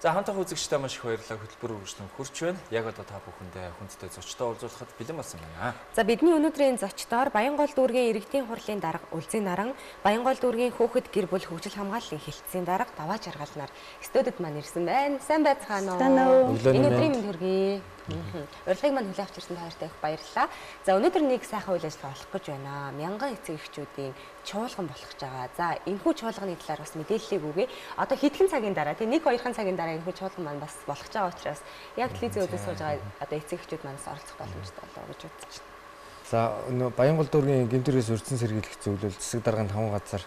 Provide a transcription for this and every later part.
За хамтаа үзэгчтэй маш их баярлалаа. Хөтөлбөр үргэлжлэн хурж байна. Яг одоо та бүхэндээ хүндтэй зочдтой уулзуулахад бэлэн болсон байна. За бидний өнөөдрийн зочдоор Баянгол дүүргийн иргэдийн хурлын дарга Үлзий Наран, Баянгол дүүргийн хүүхэд гэр бүл хөгжил хамгааллын хэлтсийн дарга Даваа Жаргал нар студид маань ирсэн байна. Сайн байцгаана уу? Энэ өдрийн мэнд хүргэе. Урилгыг маань хүлээн авчирсан та хоёртай их баярлалаа. За өнөөдөр нэг сайхан үйл ажиллагаа болох гэж байна. Мянган эцэг эхчүүдийн чуулган болох гэж байгаа. За энэхүү чуулганы талаар бас мэдээллийг өгье. Одоо хэдхэн цагийн дараа тийм 1-2 цагийн дараа энэхүү чуулган маань бас болох гэж байгаа учраас яг телевизийн өдөөс сууж байгаа одоо эцэг эхчүүд манаас оролцох боломжтой болов гэж үзэж байна. За Баянгол дүүргийн гэмтэрээс урьдчилан сэргийлэх зөвлөл засаг дарганы 5 газар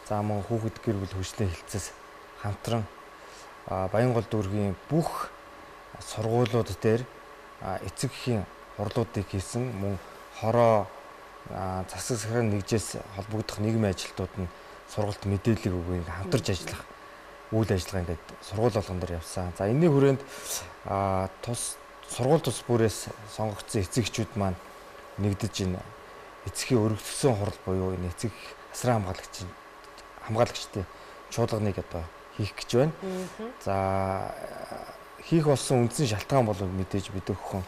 за мөн хүүхэд гэр бүл хөгжлийн хэлтсээс хамтран Баянгол дүүргийн бүх сургуулиуд дээр эцэг эхийн хурлуудыг хийсэн мөн хороо засаг сахарын нэгжээс холбогдох нийгмийн ажилтнууд нь сургалт мэдээлэл өгөө хамтарч ажиллах үйл ажиллагаа ингээд сургууль болгон дээр явсан. За энэний хүрээнд сургууль тус бүрээс сонгогдсон эцэг эхчүүд маань нэгдэж энэ эцгийн өргөдсөн хурал буюу энэ эцэг асран хамгаалагчдын чуулганыг одоо хийх гэж байна. За хийх болсон үндсэн шалтгаан бол мэдээж бид өхөн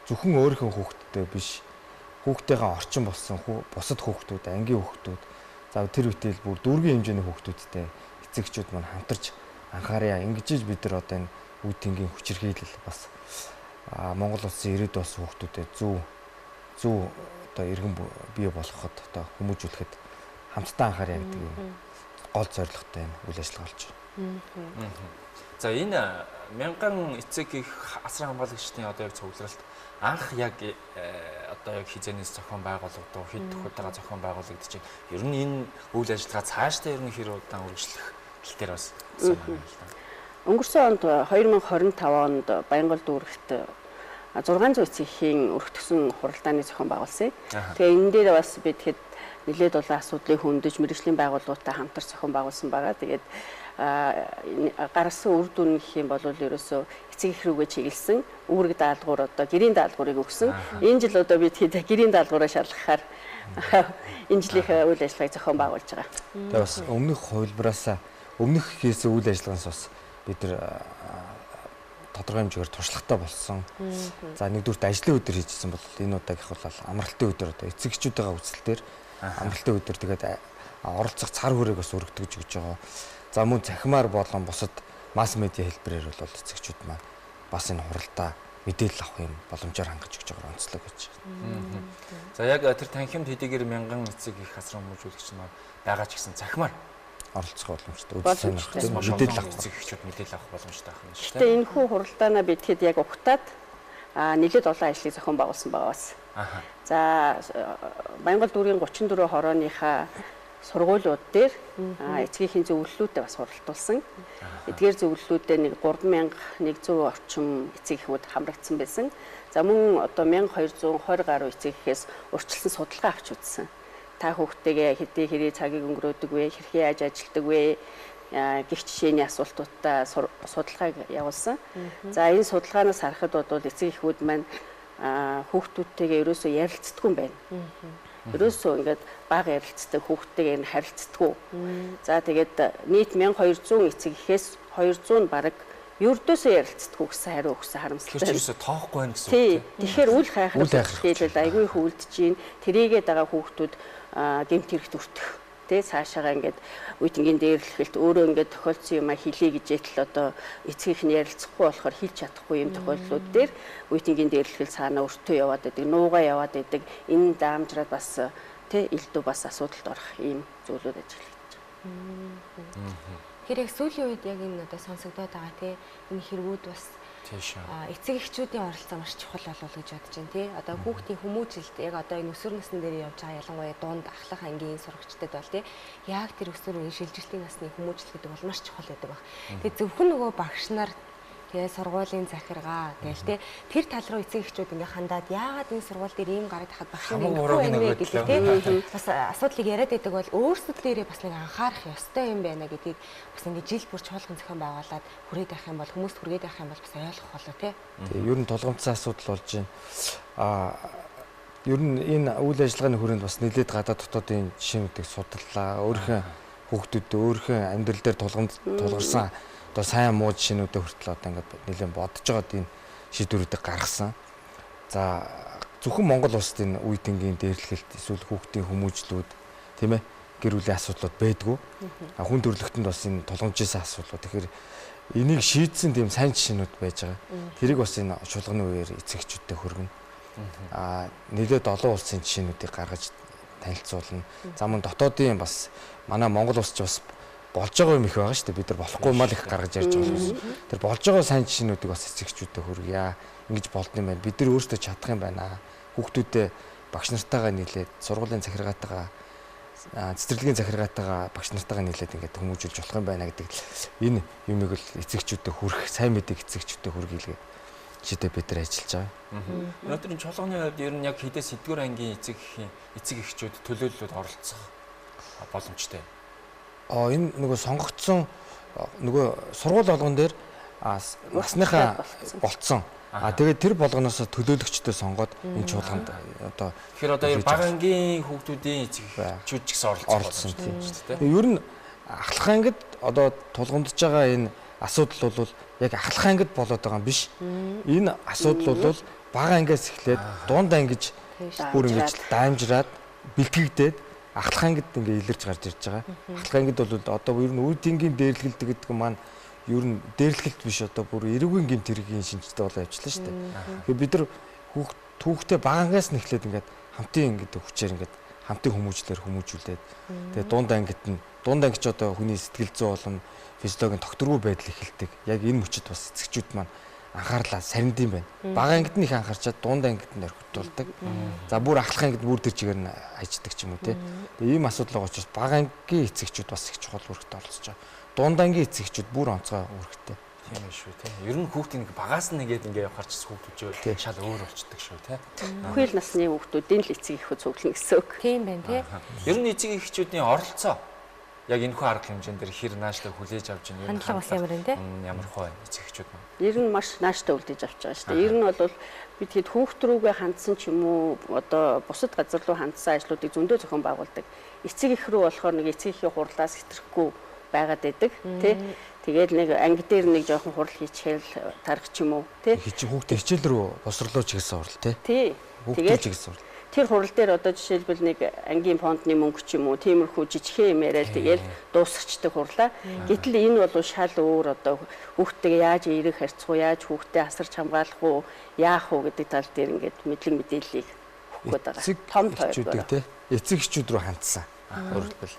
зөвхөн өөрийнхөө хүүхдтэй биш хүүхдтэйгээ орчин болсон бусад хүүхдүүд, ангийн хүүхдүүд за тэр үтэл бүр дүүргийн хэмжээний хүүхдүүдтэй эцэгчүүд маань хамтарч анхаарья ингэж бид нар одоо энэ үе тэнгийн хүчирхийлэл бас Монгол улсын ирээдүйн болсон хүүхдүүдэд зөв одоо иргэн бий болгоход одоо хүмүүжүүлэхэд хамтдаа анхаарья гэдэг юм гол зорилготой энэ үйл ажиллагаа болж байна. За энэ мянган эцэг их асран хамгаалагчдын одоо яг цугларалт анх яг одоо яг хизээнээс зохион байгуулагдав, хэд удаа зохион байгуулагдчих. Ер нь энэ үйл ажиллагаа цаашдаа ер нь хэр удаан үргэлжлэх тал дээр бас санаа байна. Өнгөрсөн онд 2025 онд Баянгол дүүрэгт 600 эцгийн өргөтгсөн хуралдааны зохион байгуулсан. Тэгээ энэ дээр бас бид хэд нэлээд олон асуудлыг хөндөж мэргэжлийн байгууллагуудтай хамтарч зохион байгуулсан байгаа. Тэгээд гарсан үр дүн гэх юм бол ерөөсөө эцэг эх рүүгээ чиглэсэн үүрэг даалгавар одоо гэрийн даалгаврыг өгсөн. Энэ жил одоо бид хэд гэрийн даалгавраа шалгахаар энэ жилийнхээ үйл ажиллагааг зохион байгуулж байгаа. Тэгээ бас өмнөх хувилбараас өмнөх хийсэн үйл ажиллагаанаас бас бид нар тодорхой хэмжээгээр туршлагатай болсон. За нэгдүгürt ажлын өдөр хийжсэн бол энэ удаагийнх бол амралтын өдөр одоо эцэгчүүдийн үзэлтээр амралтын өдөр тэгээд оролцох цар хүрээг бас өргөдгөж өгч байгаа. За мөн цахимаар болон бусад масс медиа хэлбэрээр бол эцэгчүүд маань бас энэ хуралдаа мэдээлэл авах юм боломжоор хангаж өгч байгаа онцлог гэж. За яг тэр танхимд хэдийгээр мянган эцэг их асран хүмүүжүүлэгч маань байгаа ч гэсэн цахимаар оролцох боломжтой. Мэдээлэл авах эцэг эхчүүд мэдээлэл авах боломжтой байх юм шүү дээ. Гэтэ энэ хүү хуралдаанаа бид хэд яг ухтаад нэлээд олон ажлыг зохион байгуулсан байгаа бас. За Баянгол дүүргийн 34 хорооныхаа сургуулиуд дээр эцгийнхээ зөвлөлүүдээ бас хуралдуулсан. Эдгээр зөвлөлүүдээр нэг 3100 орчим эцэг эхүүд хамрагдсан байсан. За мөн одоо 1220 гаруй эцэг эхээс урьдчилсан судалгаа авч үзсэн. Та хүүхдтэйгээ хэдий хэрэг цагийг өнгөрөөдөг вэ, хэрхэн яаж ажилдаг вэ гэх жишээний асуултуудтай судалгааг явуулсан. За энэ судалгаанаас харахад бол эцэг эхүүд маань хүүхдүүдтэйгээ ерөөсөө ярилцдаггүй юм байна. Ерөөсөө ингээд бага ярилцдаг хүүхдтэйгээр нь харилцдаггүй. За тэгээд нийт 1200 эцэг эхээс 200 бараг ердөөсөө ярилцдаггүй гэсэн хариу өгсөн харамсалтай. Тэр чинь тоохгүй байх гэсэн үг тийм. Тэгэхээр үл хайхрах хэлбэл айгүй хөвөлдөж чинь тэрийгээ дагаа хүүхдүүд гэмт хэрэгт өртөх. Тэ цаашаага ингээд үеийнгийн дээрлэхэлт өөрөө ингээд тохиолдсон юм а хэлье гэж ятл одоо эцгийнх нь ярилцахгүй болохоор хэлж чадахгүй юм тохиолдлууд дээр үеийнгийн дээрлэхэл цаана өртөө яваад байдаг, нуугаа яваад байдаг. Энэ даамжраад бас тэ элдв бас асуудалд орох ийм зүйлүүд ажиглаж байгаа. Тэгэхээр яг сүүлийн үед яг энэ одоо сонсогдоод байгаа тий энэ хэрэгүүд бас эцэг эхчүүдийн оролцоо маш чухал болов гэж бодож байна тий. Одоо хүүхдийн хүмүүжилт яг одоо энэ өсвөр насны дээр явж байгаа ялангуяа дунд ахлах ангийн сурагчдад бол тий яг тэр өсвөр үеийн шилжилтийн насны хүмүүжил гэдэг бол маш чухал байдаг баг. Тэгээ зөвхөн нөгөө багш нар тэгээ сургуулийн захиргаа тэгэл тий тэр тал руу эцэг эхчүүд ингээ хандаад яагаад энэ сургууль дээр ийм гараад хахад багш нар ингэхгүй байна вэ гэдэг тий бас асуудлыг яриад байдаг бол өөрсдөө дээрээ бас нэг анхаарах ёстой юм байна гэдгийг бас ингээ жил бүр чуулган зохион байгуулад хүрээд байх юм бол хүмүүст хүргээд байх юм бол бас ойлгох болоо тий. Тэгээ ер нь тулгамдсан асуудал болж байна. Ер нь энэ үйл ажиллагааны хүрээнд бас нэлээд гадаад дотоодын жишээнүүдийг судаллаа. Өөрийнхөө хүүхдүүд өөрийнхөө амьдрал дээр тулгарсан одоо сайн муу жишээнүүдээ хүртэл одоо ингээд нэлээд бодож байгаад энэ шийдвэрүүдийг гаргасан. За зөвхөн Монгол улсад энэ үе тэнгийн дээрлэхэлт эсвэл хүүхдийн хүмүүжлүүд тийм ээ гэр бүлийн асуудлууд байдгүй. Хүн төрөлхтөнд бас энэ тулгамжсан асуудлууд. Тэгэхээр энийг шийдсэн тийм сайн жишээнүүд байж байгаа. Тэрийг бас энэ чуулганы үеэр эцэгчүүдтэй хөргөнө. Нэлээд олон улсын жишээнүүдийг гаргаж танилцуулна. За мөн дотоодын бас манай Монгол улс ч бас болж байгаа юм их байгаа шүү дээ. Бид нар болохгүй мал их гаргаж ярьж байгаа юм. Тэр болж байгаа сайн жишээнүүдийг бас эцэгчүүдтэй хөргөе. Ингэж болдсон юм байна. Бид нар өөрсдөө чадах юм байна. Хүүхдүүдээ багш нартайгаа нийлээд сургуулийн захиргаатайгаа цэцэрлэгийн захиргаатайгаа багш нартайгаа нийлээд ингээд хүмүүжүүлж болох юм байна гэдэг энэ юмыг л эцэгчүүдтэй хүрэх, сайн мэдээг эцэгчүүдтэй хүргийлгээ шийдээ бид нар ажиллаж байгаа. Өнөөдөр энэ чуулганы хувьд ер нь яг хэдээс эдгээр ангийн эцэг эхчүүд төлөөллөд оролцох боломжтой. Энэ нөгөө сонгогдсон нөгөө сургууль болгон дээр насныхаа болцсон. Тэгээд тэр болгоноос төлөөлөгчдөө сонгоод энэ чуулганд одоо тэгэхээр одоо бага ангийн хүүхдүүдийн эцэг эхчүүд ч гэсэн оролцсон тийм шүү дээ. Ер нь ахлах ангид одоо тулгамдж байгаа энэ асуудал бол яг ахлах ангид болоод байгаа юм биш. Энэ асуудал бол бага ангиас эхлээд дунд ангиж бүр ингэж даамжраад бэлтгэгдээд ахлах ангид ингээ илэрж гарч ирж байгаа. Ахлах ангид бол одоо ер нь үе тэнгийн дээрлэлт гэдэг маань ер нь дээрлэлт биш одоо бүр эрүүгийн гэмт хэргийн шинжтэй болоо явчихлаа шүү дээ. Тэгэхээр бид нар хүүхдээ бага ангиас нь эхлээд ингээд хамтын ингээд хүчээр ингээд хамтын хүмүүжүүлээд тэгээ дунд ангич одоо хүний сэтгэл зүй болон физиологийн тогтворгүй байдал эхэлдэг. Яг энэ мөчид бас эцэгчүүд маань анхаарлаа сарнинд юм байна. Бага ангид нь их анхаарчаад дунд ангид нь орхитуулдаг. За бүр ахлах ангид бүр тэр чигээр нь аждаг ч юм уу те. Тэгээ ийм асуудал байгаа учраас бага ангийн эцэгчүүд бас их чухал үүрэгт оролцож байгаа. Дунд ангийн эцэгчүүд бүр онцгой үүрэгтэй. Тийм ээ шүү те. Ер нь хүүхдийн багаас нь ингээд ингээ явахарч хүүхдүүд шал өөр болчдөг шүү те. Үхэл насны хүүхдүүдийн л эцэг эхүүд цуглана гэсэн үг. Тийм байна те. Ер нь эцэг эхчүүдийн оролцоо яг энэхүү арга хэмжээнд дэр хэр наашлаг хүлээж авч байна. Хандлага бас ямар байна те. Ямар хөө эцэг эхчүүд маань. Ер нь маш нааштай үлдээж авч байгаа шүү дээ. Ер нь бол бид хэд хүүхд рүүгээ хандсан ч юм уу одоо бусад газар руу хандсан ажлуудыг зөндөө зохион байгуулдаг. Эцэг эх рүү болохоор нэг эцэг эхийн хурлаас хэтрэхгүй байгаад байдаг тий. Тэгээд нэг анги дээр нэг жоохон хурал хийчихэл тарах ч юм уу тий. Хүүхдээ хичээл рүү босрлоо ч гэсэн хурал тий. Тий. Тэгээд ч гэсэн хурал. Тэр хурал дээр одоо жишээлбэл нэг ангийн фондны мөнгө ч юм уу тиймэрхүү жижигхэн юм яриад тэгээд дуусгачдаг хурлаа. Гэтэл энэ бол шал өөр одоо хүүхдтэйгээ яаж эерэг харьцах уу, яаж хүүхдээ асарч хамгаалах уу, яах уу гэдэг тал дээр ингээд мэдлэг мэдээллийг өгөх гээд байгаа. Том тойрог тий. Эцэг эхчүүд рүү хандсан. Өөрөлдвөл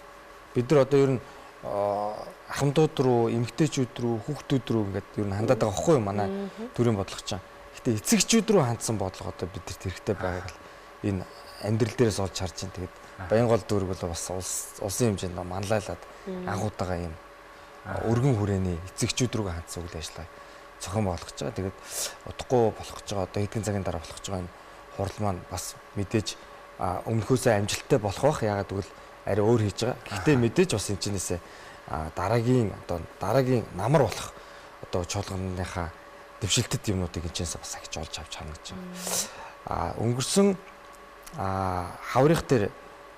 бид нар одоо ер нь ахмадууд руу, эмэгтэйчүүд рүү, хүүхдүүд рүү ингээд ер нь хандаад байгаа байхгүй юу манай төрийн бодлого чинь. Гэтэ эцэгчүүд рүү хандсан бодлого одоо бид нарт хэрэгтэй байгааг л энэ амьдрал дээрээс олж харж байна. Тэгээд Баянгол дүүрэг бол бас улсын хэмжээнд манлайлаад агуудгаа юм өргөн хүрээний эцэгчүүд рүү хандсан үйл ажиллагаа зохион болгож байгаа. Тэгээд удахгүй болох гэж байгаа одоо хэдхэн цагийн дараа болох гэж байгаа энэ хурал маань бас мэдээж өмнөхөөсөө амжилттай болох бах. Яагаад гэвэл арай өөр хийж байгаа. Гэхдээ мэдээж бас энэ чинээсээ дараагийн намар болох одоо чуулганыхаа дэвшилтэд юмнуудыг энэ чинээс бас ахиж олж авч харна гэж байна. Өнгөрсөн хаврынх дээр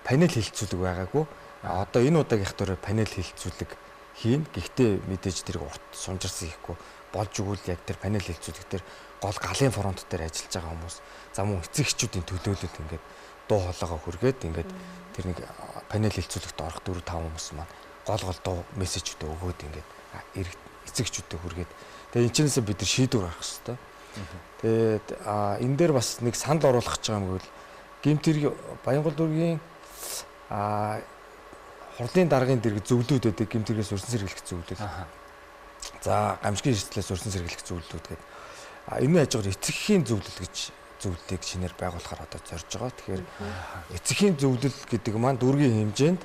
панел хилцүүлэг байгаагүй. Одоо энэ удаагийнх дээр панел хилцүүлэг хийн. Гэхдээ мэдээж тэрийг урт сунжирсан хийхгүй болж өгвөл яг тэр панел хилцүүлэг дээр гол галын фронт дээр ажиллаж байгаа хүмүүс за мөн эцэг эхчүүдийн төлөөлөлд ингээд дуу хоолойгоо хүргээд ингээд тэр нэг панел хилцүүлэгт орох 4-5 хүмүүс маань гол дуу мессежүүдээ өгөөд ингээд эцэг эхчүүдэд хүргээд тэгээ энэ ч бид нар шийдвэр гаргах хэрэгтэй. Тэгээд энэ дээр бас нэг санал оруулах гэж байгаа юм гэвэл гэмт хэрэг Баянгол дүүргийн хурлын даргын дэрэг зөвлөд байдаг гэмт хэрэгээс урьдчилан сэргийлэх зөвлөд. За гамшигын эрсдлээс урьдчилан сэргийлэх зөвлөд гэдэг. Энэ хажуугаар эцэгхийн зөвлөл гэж зөвлөлийг шинээр байгуулахаар одоо зорж байгаа. Тэгэхээр эцэгхийн зөвлөл гэдэг маань дүүргийн хэмжээнд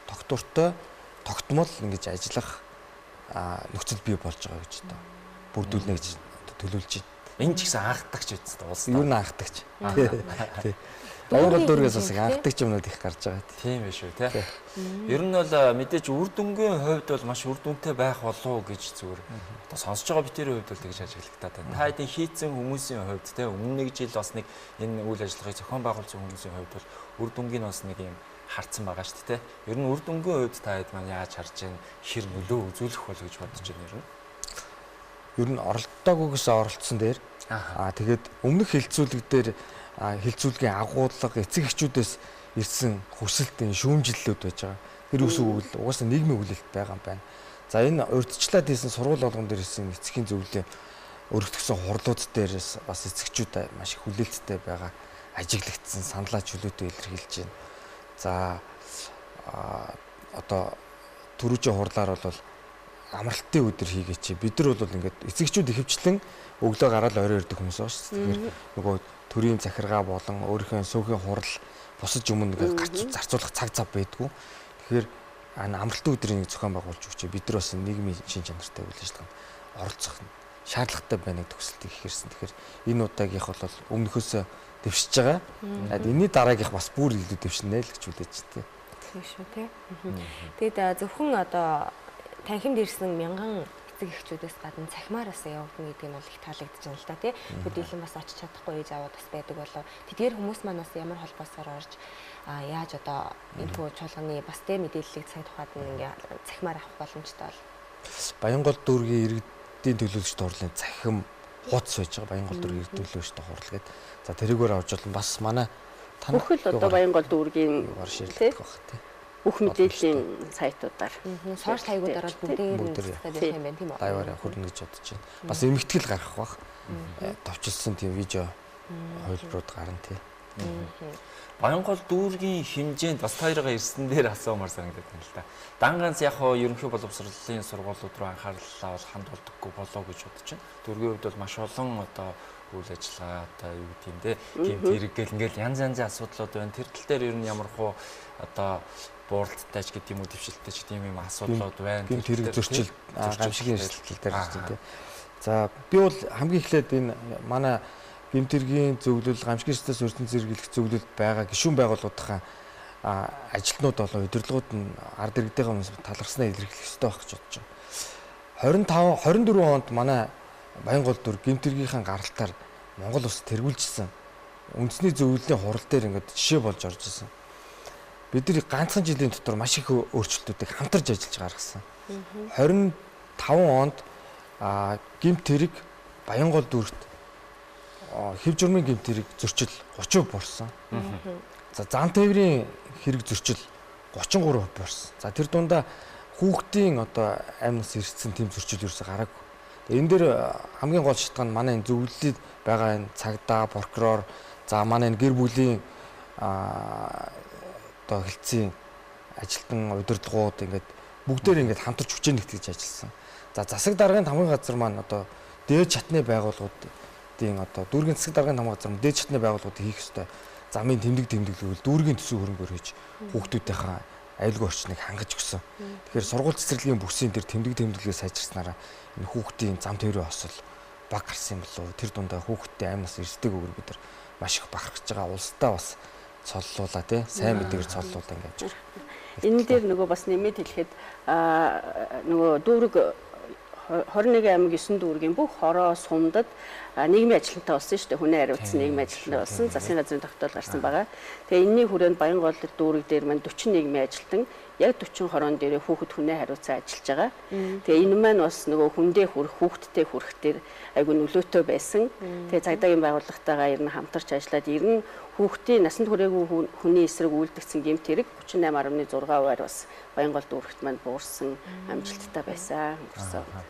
тогтвортой тогтмол ингэж ажиллах нөхцөл бий болж байгаа гэж одоо бүрдүүлнэ гэж төлөвлөж байна. Энэ ч гэсэн анхдагч үст улс. Юу н анхдагч. Тий. Баянгол дүүргээс бас анхдагч юмнууд их гарч байгаа. Тийм биш үү те. Ер нь бол мэдээж үр дүнгийн хувьд бол маш үр дүнтэй байх болов гэж зүгээр одоо сонсож байгаа битэрийн хувьд бол тэгж ажиглагтаад байна. Та хэдийн хийцэн хүмүүсийн хувьд те өмнө нэг жил бас нэг энэ үйл ажиллагааг зохион байгуулсан хүмүүсийн хувьд бол үр дүнгийн бас нэг юм харсан байгаа шүү дээ. Ер нь үр дүнгийн хувьд та хэд маань яаж харж байна? Хэр нөлөө үзүүлэх бол гэж бодож байна ер нь? Ер нь оролдоогүйгээс оролцсон дээр тэгээд өмнөх хилцүүлэг дээр хилцүүлгийн агуулга эцэг эхчүүдээс ирсэн хүсэлтийн шүүмжиллүүд байж байгаа. Тэр үйл угаасаа нийгмийн хүлээлт байгаа юм байна. За энэ урьдчилаад хийсэн сургууль болгон дээр ирсэн эцгийн зөвлөлийн өргөтгсөн хурлууд дээрээс бас эцэгчүүд маш их хүлээлттэй байгаа, ажиглагдсан, саналаа чөлөөтэй илэрхийлж байна. За одоо түрүүжийн хурлаар бол амралтын өдөр хийгээч. Бид нар бол ингээд эцэгчүүд ихэвчлэн өглөө гараад орой ирдэг хүмүүс байна шүү дээ. Тэгэхээр нөгөө төрийн захиргаа болон өөрийнхөө сүүхийн хурал бусад өмнө ингээд гарч зарцуулах цаг зав байдгүй. Тэгэхээр амралтын өдрийн зохион байгуулж өгч бид нар бас нийгмийн шин чанартай үйл ажиллагаанд оролцох шаардлагатай байна гэдэг төсөлтийг ихэрсэн. Тэгэхээр энэ удаагийнх бол өмнөхөөсөө дэвшиж байгаа. Энэний дараагийнх бас бүр илүү дэвшинэ л гэж үлээж тээ. Тийм шүү тий. Тэгэд зөвхөн одоо танхимд ирсэн мянган эцэг эхчүүдээс гадна цахимаараас явагдана гэдэг нь бол их таалагдж байна л да тий. Төдийлөн бас очиж чадахгүй ээж аваад бас байдаг болоо. Тэдгээр хүмүүс манаас ямар холбоосоор орж яаж одоо энэ хүү чуулганы бас тэ мэдээллийг цаг тухайд ингээ цахимаар авах боломжтой бол Баянгол дүүргийн иргэдийн төлөөлөгчд хурлын цахим хуудас байж байгаа. Баянгол дүүргийн иргэдийн төлөөлөгчд хурал гэдэг. За тэрийгээр авч бол бас манай бүхэл одоо Баянгол дүүргийн ширлэх байх тий. Бүх мэдээллийн сайтуудаар сошиал хаягуудаар бол бүгдээр засгаад явах юм байна тийм үү? Лайваар хүрнэ гэж бодож байна. Бас эмэгтгэл гарах бах. Товчилсан тийм видео хувилбарууд гарна тий. Баянгол дүүргийн хэмжээнд бас таарыгаа ирсэн дээр асуумаар санагдаад байна л да. Дан ганц яг хоо ерөнхий боловсролын сургуулиуд руу анхаарлаа бол хандуулдаггүй болоо гэж бодож байна. Дүүргийн хувьд бол маш олон одоо үйл ажиллагаа одоо юу гэдэг юм те. Гэмт хэрэг гэл ингээл янз янзын асуудлууд байна. Тэр тал дээр ер нь ямар хуу одоо бууралттай ч гэдэг юм уу дэвшилттэй ч гэдэг юм асуудлууд байна. Гэмт хэрэг зөрчил гамшигын эрсдэл дээр шүү дээ. За би бол хамгийн эхлээд энэ манай гэмт хэргийн зөвлөл гамшигын эрсдлээс өртөн зэрэглэх зөвлөлд байгаа гишүүн байгууллагуудынхаа ажилтнууд болон удирдлагууд нь ард иргэдийн хүмүүс талархснаа илэрхийлэх ёстой байх гэж бодож байна. 24 онд манай Баянгол дүүр гэмт хэргийнхаа гаралтаар Монгол улс тэргүүлжсэн үндэсний зөвлөлийн хурал дээр ингээд жишээ болж орж ирсэн. Бид нар ганцхан жилийн дотор маш их өөрчлөлтүүдийг хамтарч ажиллаж гаргасан. 25 онд гэмт хэрэг Баянгол дүүрт хэв журмын гэмт хэрэг зөрчил 30% буурсан. За зан тээврийн хэрэг зөрчил 33% буурсан. За тэр дундаа хүүхдийн одоо амнаас ирсэн тэм зөрчил ерөөсө гараагүй. Энэ дээр хамгийн гол шалтгаан манай энэ зөвлөлд байгаа энэ цагдаа, прокурор, за манай энэ гэр бүлийн одоо хэлтсийн ажилтан удирдлагууд ингээд бүгдээр ингээд хамтарч хүчээр нэгтгэж ажилласан. За засаг даргын хамгийн газар маань одоо дээд чатны байгууллагуудын одоо дүүргийн засаг даргын хамгийн газар дээд чатны байгууллагууд хийх ёстой замын тэмдэглэл дүүргийн төсөв хөрөнгөөр хийж хүүхдүүдийнхээ аюулгүй орчныг хангаж өгсөн. Тэгэхээр сургууль цэцэрлэгийн бүсийн тэр тэмдэглэлээ сайжирснараа энэ хүүхдийн зам тээврийн хосол баг гарсан юм болов. Тэр дундаа хүүхдийн амнаас эрсдэг өгөр бид нар маш их бахархаж байгаа. Улсдаа бас цоллуулаа тий. Сайн мэдээгээр цоллуулаа ингэж. Энэ дээр нөгөө бас нэмээд хэлэхэд нөгөө дүүрэг 21 аймаг 9 дүүргийн бүх хороо сумдад нийгмийн ажилтнтай болсон шүү дээ. Хүнээ хариуцсан нийгмийн ажилтнтай болсон. Засгийн газрын тогтоол гарсан байгаа. Тэгээ энэний хүрээнд Баянгол дүүрэг дээр маань 40 нийгмийн ажилтан яг 40 хорон дээр хүүхэд хүнээ хариуцсан ажиллаж байгаа. Тэгээ энэ маань бас нөгөө хүндээ хүрэх, хүүхэдтэй хүрэх дээр айгүй нөлөөтэй байсан. Тэгээ цагдаагийн байгууллагатайгаа ер нь хамтарч ажиллаад ер нь хүүхдийн насанд хүрээгүй хүний эсрэг үйлдэгдсэн гэмт хэрэг 38.6%-аар бас Баянгол дүүрэгт маань буурсан амжилттай байсан.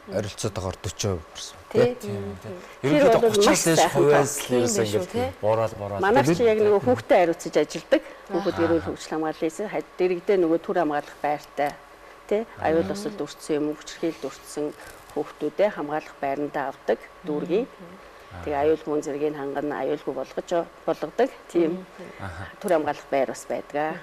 Оролцоотойгоор 40% буурсан. Тийм. Ерөнхийдөө 30-аас дээш хувиас ерөөсөө ингээд буураад. Манай чи яг нөгөө хүүхдэд хариуцаж ажилладаг. Хүүхэд эрүүл хөгжил хамгааллын хад дэрэгдээ нөгөө төр хамгаалах байртай тий аюул осолд өртсөн юм хүчирхийлд өртсөн хүүхдүүдэд хамгаалах байрандаа авдаг дүүргийн. Тэгээ аюул хүн зэргийг хангана аюулгүй болгодог тийм төр хамгаалах байр бас байдаг.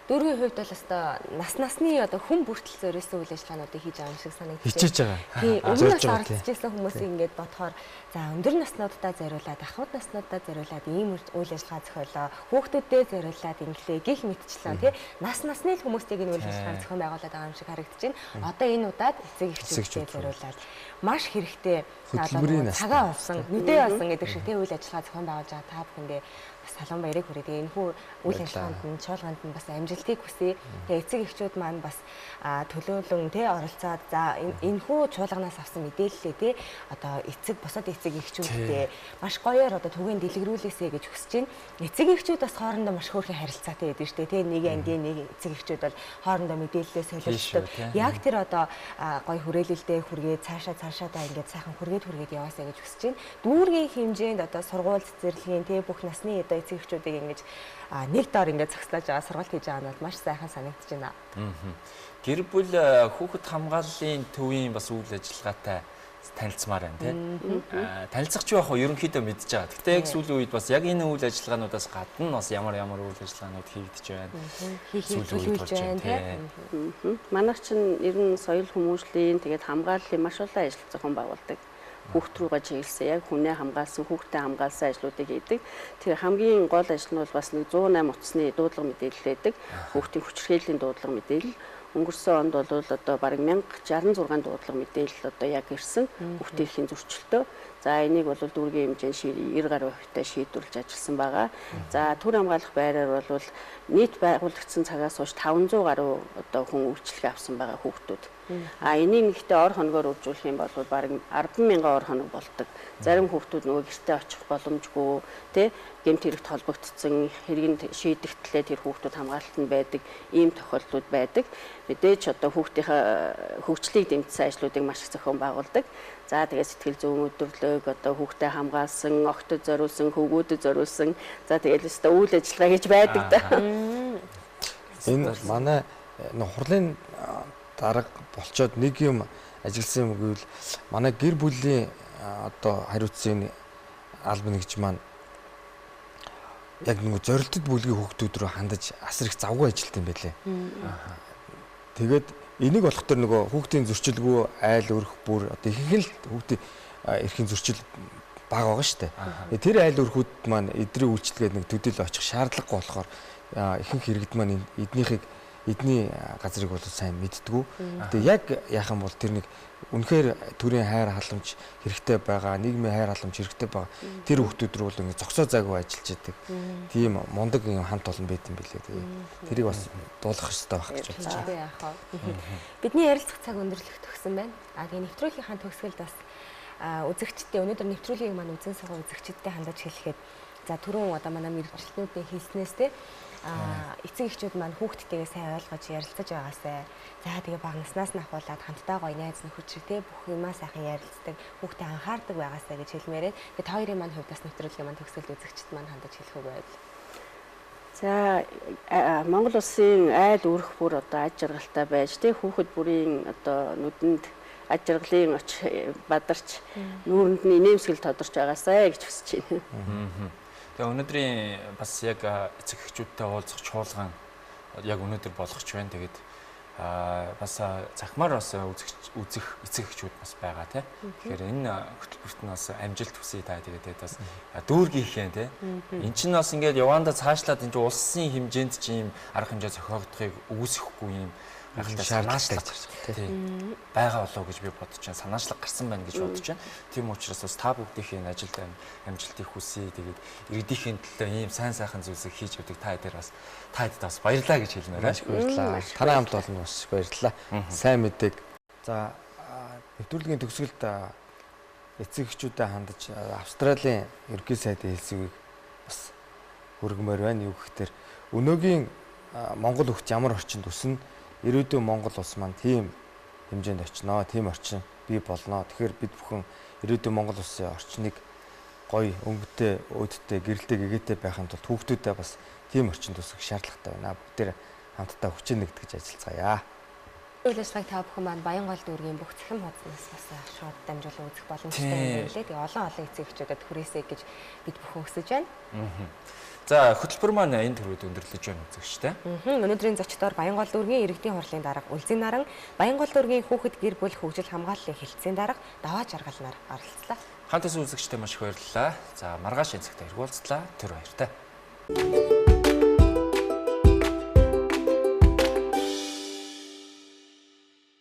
Дүүргийн хувьд бол өстой насны одоо хүн бүртэл зориулсан үйл ажиллагаануудыг хийж байгаа юм шиг санагдаж байна. Хичээж байгаа. Тийм, өмнөөс оролцожсэн хүмүүсийг ингээд бодохоор за өндөр наснуудаа зориулаад, ахуйд наснуудаа зориулаад ийм үйл ажиллагаа зохиолоо, хүүхдүүдэд зориулаад инглээ гих мэтчлээ тий. Насны л хүмүүсийг энэ үйл ажиллагааг зохион байгуулад байгаа юм шиг харагдаж байна. Одоо энэ удаад эцэг эхчүүдэд зориулаад маш хэрэгтэй цагаан болсон, нүдээ болсон гэдэг шиг тий үйл ажиллагаа зохион байгуулж байгаа та бүхэндээ салон баярыг хүрээ. Тэгээ энэхүү үйл ажиллагаанд нь чуулганд нь бас амжилтыг хүсье. Тэгээ эцэг эхчүүд маань бас төлөөлөн тий оролцоод за энэхүү чуулганаас авсан мэдээллээ тий одоо бусад эцэг эхчүүдтэй маш гоёор одоо түгээн дэлгэрүүлээсэй гэж хүсэж байна. Эцэг эхчүүд бас хоорондоо маш хөөрхөн харилцаатай байдаг шүү дээ тий. Нэг ангийн нэг эцэг эхчүүд бол хоорондоо мэдээлэлээ солилцдог. Яг тэр одоо гоё хүрээлэлдээ хүргээд цаашаадаа ингээд сайхан хүргээд яваасаа гэж хүсэж байна. Дүүргийн хэмжээнд одоо сургууль цэцэрлэгийн тий бүх насны одоо эцэг эхчүүдийг ингэж нэг доор ингээд цогцлоож байгаа сургалт хийж байгаа нь бол маш сайхан санагдаж байна. Гэр бүл хүүхэд хамгааллын төвийн бас үйл ажиллагаатай танилцмаар байна тийм. Танилцах ч байх уу ерөнхийдөө мэдж байгаа. Гэхдээ яг сүүлийн үед бас яг энэ үйл ажиллагаануудаас гадна бас ямар үйл ажиллагаанууд хийгдэж байна. Сүүлийн үед болж байна тийм. Манайх чинь ер нь соёл хүмүүжлийн тэгээд хамгааллын маш олон ажил зохион байгуулдаг. Хүүхд рүүгээ чиглэсэн яг хүнээ хамгаалсан, хүүхдэд хамгаалсан ажлуудыг хийдэг. Тэр хамгийн гол ажил нь бол бас нэг 108 утасны дуудлага мэдээлэл байдаг. Хүүхдийн хүчирхээлийн дуудлага мэдээлэл. Өнгөрсөн онд бол одоо бараг 1066 дуудлага мэдээлэл одоо яг ирсэн хүүхдийн эрхийн зөрчилтөө. За энийг бол дүүргийн хэмжээнд 90 гаруй хувьтай шийдвэрлэж ажилласан байгаа. За төр хамгаалах байраар бол нийт байгуулагдсан цагаас хойш 500 гаруй одоо хүн үйлчлэг авсан байгаа хүүхдүүд. Энийг нэгтээ ор хоногоор үржүүлэх юм бол бараг 10,000 ор хоног болдог. Зарим хүүхдүүд нөгөө гэртээ очих боломжгүй тий гэмт хэрэгт холбогдсон хэрэг шийдэгтлээ тэр хүүхдүүд хамгаалтанд байдаг ийм тохиолдлууд байдаг. Мэдээж одоо хүүхдийн хөгжлийг дэмжсэн ажлуудыг маш их зохион байгуулдаг. За тэгээ сэтгэл зүйн өдөрлөг одоо хүүхдэд хамгаалсан, огтод зориулсан, хөвгүүдэд зориулсан. За тэгээд өстө үйл ажиллагаа гэж байдаг да. Энэ манай хурлын дарга болчоод нэг юм ажигласан юм гэвэл манай гэр бүлийн одоо хариуцсан албан нэгж маань яг нэг зорилттой бүлгийн хүүхдүүд рүү хандаж асар их завгүй ажилт юм байлээ. Тэгээд энийг болох төр нөгөө хүүхдийн зөрчилгүй айл өрх бүр одоо ихэнх л хүүхдийн эрхийн зөрчил бага байгаа шүү дээ. Тэр айл өрхүүд маань эдрийн үйлчлэгээд нэг төдийл очих шаардлагагүй болохоор ихэнх иргэд маань эдний газрыг бол сайн мэддэггүй. Тэгээ яг яах юм бол тэр нэг үнэхээр төрийн хайр халамж хэрэгтэй байгаа, нийгмийн хайр халамж хэрэгтэй байгаа. Тэр хүүхдүүд рүү бол ингэ зогсоо зайгүй ажиллаж идэг. Тийм мундаг юм хамт олон байт юм билээ. Тэрийг бас дуулах хэрэгтэй байх гэж бодож байна. Бидний ярилцах цаг өндөрлөх төгсөн байна. Тэгээ нэвтрүүлгийн төгсгөлд бас үзэгчдээ өнөөдөр нэвтрүүлгийг маань үзэн суугаа үзэгчдтэй хандаж хэлэхэд за түрүүн одоо манай мэргэжилтнүүдийн хэлснээс те эцэг эхчүүд маань хүүхдтэйгээ сайн ойлгож ярилцаж байгаасай. За тэгээ бага наснаас нь ахуулаад хамтдаа гоё найз нөхөд шиг те бүх юмаа сайхан ярилцдаг, хүүхдээ анхаардаг байгаасай гэж хэлмээрээ. Тэгээд та хоёрын маань хувьд бас нэвтрүүлгийн маань төгсгөлд үзэгчд маань хандаж хэлэх үг байв. За Монгол улсын айл өрх бүр одоо аж аргалтай байж те хүүхэд бүрийн одоо нүдэнд аж аргалын бадарч нүүрэнд нь инээмсэгэл тодорч байгаасай гэж хүсэж байна. Тэгээ өнөөдрийн бас яг эцэг эхчүүдтэй уулзах чуулган яг өнөөдөр болох ч байна. Тэгээд бас захмаар бас үзэх эцэг эхчүүд бас байгаа тий. Тэгэхээр энэ хөтөлбөрт нь бас амжилт хүсье та. Тэгээд бас дүүргийнхээ тий. Энд чинь бас ингээд явандаа цаашлаад энэ улсын хэмжээнд ч ийм арга хэмжээ зохиогдохыг үүсэхгүй юм гайхалтай санаачлаг тийм байгаа болов гэж би бодож байна. Санаачлаг гарсан байна гэж бодож байна. Тийм учраас бас та бүгдийн ажилд амжилтыг хүсье. Тэгээд иргэдийн төлөө ийм сайн сайхан зүйлсийг хийж өгдөг та хэдээр бас та хэдд бас баярлалаа гэж хэлмээр байна. Баярлалаа. Танай хамт олон бас баярлалаа. Сайн мэдээг. За нэвтрүүлгийн төгсгөлд эцэг эхчүүдэд хандаж Австралийн ерөнхий сайдын хэлсгийг бас хүргэмээр байна. Юу гэхээр өнөөгийн Монгол хөгж ямар орчинд өснө ирээдүйн Монгол улс маань тийм хэмжээнд очино, тийм орчин бий болно. Тэгэхээр бид бүхэн ирээдүйн Монгол улсын орчныг гоё, өнгөтэй, өөдтэй, гэрэлтэй, гэгээтэй байхын тулд хүүхдүүдэд бас тийм орчинд өсөх шаардлагатай байна. Бүгдээр хамтдаа хүчээр нэгтгэж ажиллацгаая. Үйл ажиллагааг та бүхэн маань Баянгол дүүргийн бүх цэхэм хуудаснаас бас шууд дамжуулан үзэх боломжтой юм билээ. Тэгээ олон эцэг эхчүүдэд хүрээсэй гэж бид бүхэн хүсэж байна. За хөтөлбөр маань энэ төрөйд өндөрлөж байна үзэгчтэй. Өнөөдрийн зочдоор Баянгол дүүргийн иргэдийн хурлын дарга Үлзий Наран, Баянгол дүүргийн хүүхэд гэр бүл хөгжил хамгааллын хэлтсийн дарга Даваа Жаргалнаар оролцлоо. Хамт үзэгчтэй маш их баярлалаа. За маргааш энэ цагт иргүүлцлаа. Тэр баяртай.